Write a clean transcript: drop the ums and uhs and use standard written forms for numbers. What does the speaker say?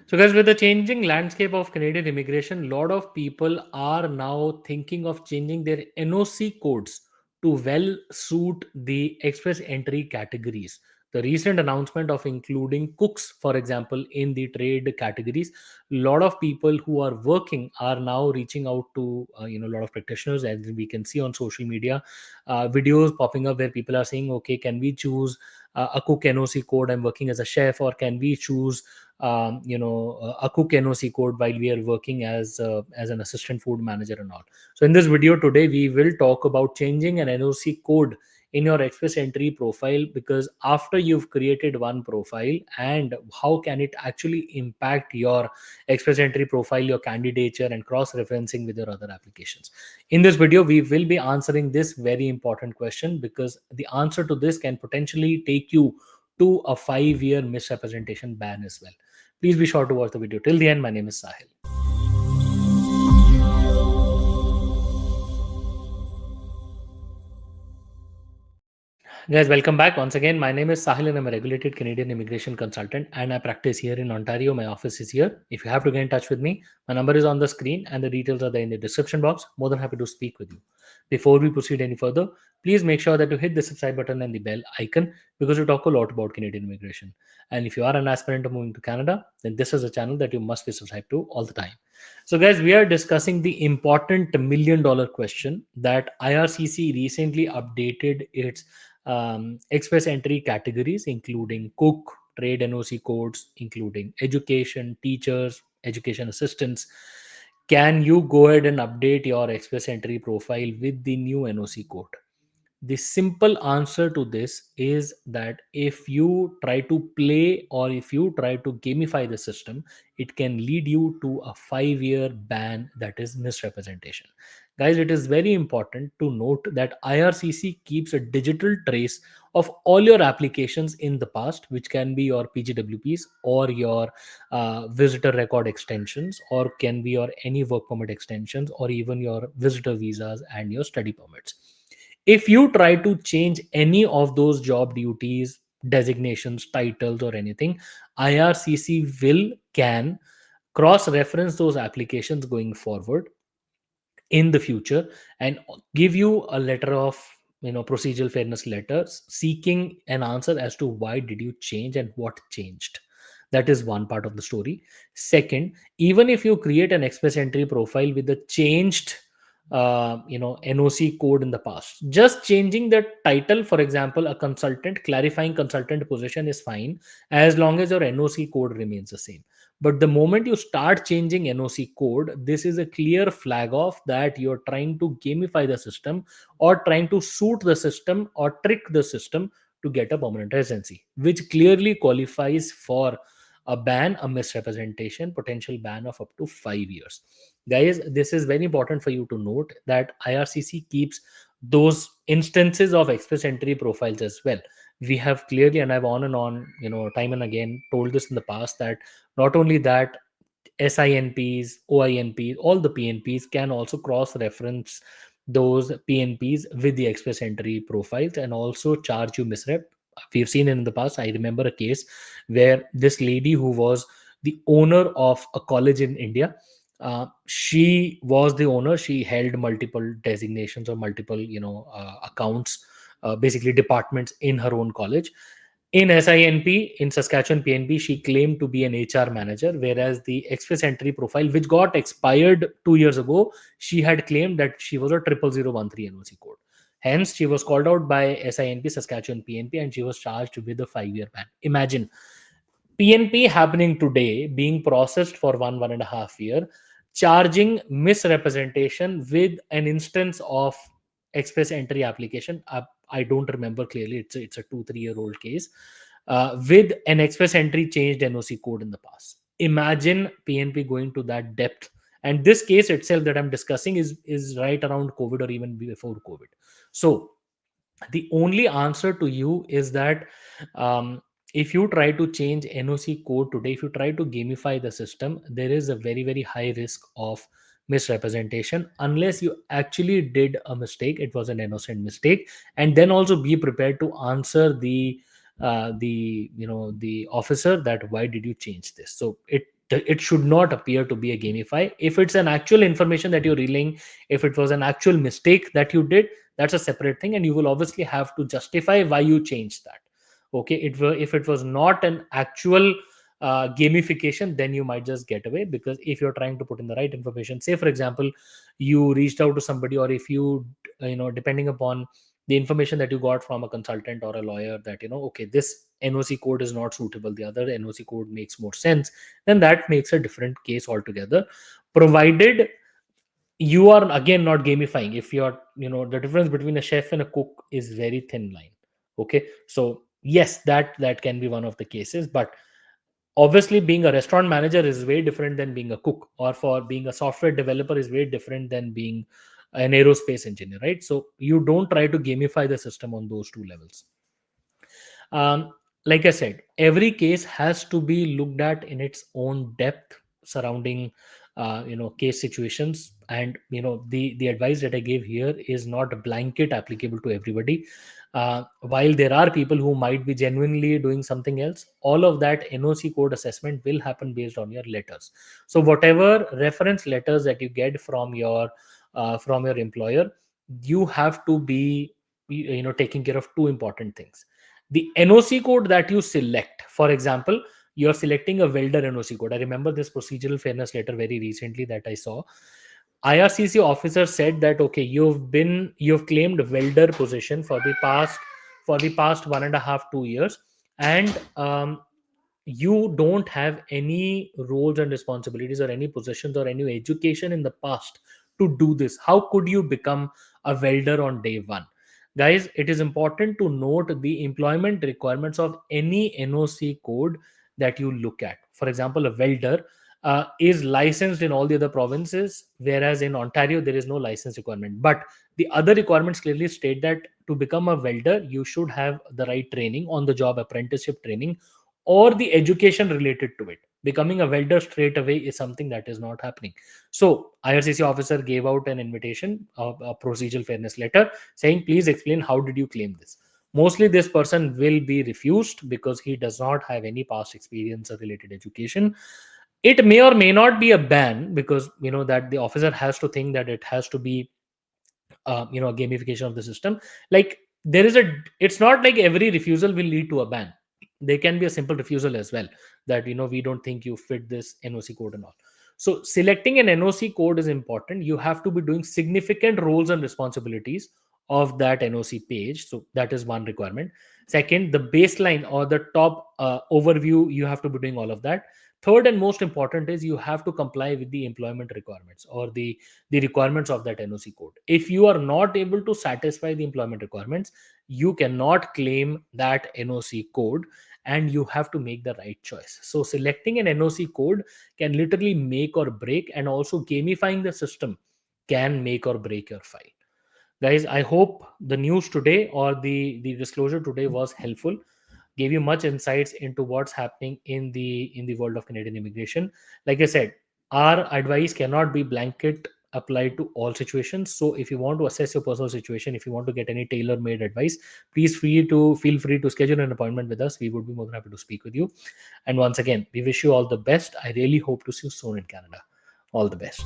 So, guys, with the changing landscape of Canadian immigration, a lot of people are now thinking of changing their NOC codes to well suit the express entry categories. The recent announcement of including cooks, for example, in the trade categories, a lot of people who are working are now reaching out to a lot of practitioners, as we can see on social media, videos popping up where people are saying, okay, can we choose a cook NOC code? I'm working as a chef, or can we choose a cook NOC code while we are working as an assistant food manager and all. So in this video today, we will talk about changing an NOC code in your express entry profile, because after you've created one profile, and how can it actually impact your express entry profile, your candidature, and cross referencing with your other applications. In this video, we will be answering this very important question, because the answer to this can potentially take you to a 5-year misrepresentation ban as well. Please be sure to watch the video till the end. My name is Sahil. Guys, welcome back once again. My name is Sahil and I'm a regulated Canadian immigration consultant, and I practice here in Ontario. My office is here. If you have to get in touch with me, my number is on the screen and the details are there in the description box. More than happy to speak with you. Before we proceed any further, please make sure that you hit the subscribe button and the bell icon, because we talk a lot about Canadian immigration. And if you are an aspirant to moving to Canada, then this is a channel that you must be subscribed to all the time. So, guys, we are discussing the important $1 million question that IRCC recently updated its express entry categories, including cook, trade NOC codes, including education, teachers, education assistants. Can you go ahead and update your express entry profile with the new NOC code? The simple answer to this is that if you try to play, or if you try to gamify the system, it can lead you to a 5-year ban, that is misrepresentation. Guys, it is very important to note that IRCC keeps a digital trace of all your applications in the past, which can be your PGWPs or your visitor record extensions, or can be your any work permit extensions, or even your visitor visas and your study permits. If you try to change any of those job duties, designations, titles, or anything, IRCC can cross reference those applications going forward in the future, and give you a letter of procedural fairness letters seeking an answer as to why did you change and what changed. That is one part of the story. Second, even if you create an express entry profile with the changed NOC code in the past, just changing the title, for example a consultant, clarifying consultant position, is fine as long as your NOC code remains the same. But the moment you start changing NOC code, this is a clear flag off that you're trying to gamify the system, or trying to suit the system, or trick the system to get a permanent residency, which clearly qualifies for a ban, a misrepresentation, potential ban of up to 5 years. Guys, this is very important for you to note that IRCC keeps those instances of express entry profiles as well. We have clearly, and I've on and on, time and again told this in the past, that not only that, SINPs, OINPs, all the PNPs can also cross reference those PNPs with the express entry profiles and also charge you misrep. We've seen it in the past. I remember a case where this lady, who was the owner of a college in India, she was the owner. She held multiple designations or multiple, accounts, basically departments in her own college. In SINP, in Saskatchewan PNP, she claimed to be an HR manager, whereas the express entry profile, which got expired 2 years ago, she had claimed that she was a 00013 NOC code. Hence, she was called out by SINP, Saskatchewan PNP, and she was charged with a 5-year ban. Imagine PNP happening today, being processed for 1.5 year, charging misrepresentation with an instance of express entry application. I don't remember clearly. It's a 2-3 year old case, with an express entry changed NOC code in the past. Imagine PNP going to that depth. And this case itself that I'm discussing is right around COVID or even before COVID. So the only answer to you is that, if you try to change NOC code today, if you try to gamify the system, there is a very, very high risk of misrepresentation, unless you actually did a mistake, it was an innocent mistake. And then also be prepared to answer the officer that why did you change this. So it should not appear to be a gamify. If it's an actual information that you're relaying, if it was an actual mistake that you did, that's a separate thing, and you will obviously have to justify why you changed that. Okay, if it was not an actual gamification, then you might just get away, because if you're trying to put in the right information, say for example, you reached out to somebody, or if you depending upon the information that you got from a consultant or a lawyer, that okay, this NOC code is not suitable, the other NOC code makes more sense, then that makes a different case altogether, provided you are again not gamifying. If you're the difference between a chef and a cook is very thin line. Okay, so yes, that can be one of the cases, but obviously being a restaurant manager is way different than being a cook, or for being a software developer is way different than being an aerospace engineer, right? So you don't try to gamify the system on those two levels. um, like I said, every case has to be looked at in its own depth surrounding case situations, and the advice that I gave here is not a blanket applicable to everybody. While there are people who might be genuinely doing something else, all of that NOC code assessment will happen based on your letters. So whatever reference letters that you get from your employer, you have to be taking care of two important things. The NOC code that you select, for example, you're selecting a welder NOC code. I remember this procedural fairness letter very recently that I saw. IRCC officer said that okay, you've claimed welder position for the past 1.5 2 years, and you don't have any roles and responsibilities or any positions or any education in the past to do this. How could you become a welder on day one? Guys, it is important to note the employment requirements of any NOC code that you look at. For example, a welder is licensed in all the other provinces, whereas in Ontario there is no license requirement. But the other requirements clearly state that to become a welder, you should have the right training, on the job apprenticeship training, or the education related to it. Becoming a welder straight away is something that is not happening. So IRCC officer gave out an invitation, a procedural fairness letter, saying please explain how did you claim this. Mostly this person will be refused because he does not have any past experience or related education. It may or may not be a ban, because that the officer has to think that it has to be a gamification of the system. Like there is a it's not like every refusal will lead to a ban. There can be a simple refusal as well, that we don't think you fit this NOC code and all. So selecting an NOC code is important. You have to be doing significant roles and responsibilities of that NOC page, so that is one requirement. Second, the baseline or the top overview, you have to be doing all of that. Third and most important is you have to comply with the employment requirements, or the requirements of that NOC code. If you are not able to satisfy the employment requirements, you cannot claim that NOC code, and you have to make the right choice. So selecting an NOC code can literally make or break, and also gamifying the system can make or break your file. Guys, I hope the news today, or the disclosure today, was helpful, gave you much insights into what's happening in the world of Canadian immigration. Like I said, our advice cannot be blanket applied to all situations. So if you want to assess your personal situation, if you want to get any tailor-made advice, please feel free to schedule an appointment with us. We would be more than happy to speak with you. And once again, we wish you all the best. I really hope to see you soon in Canada. All the best.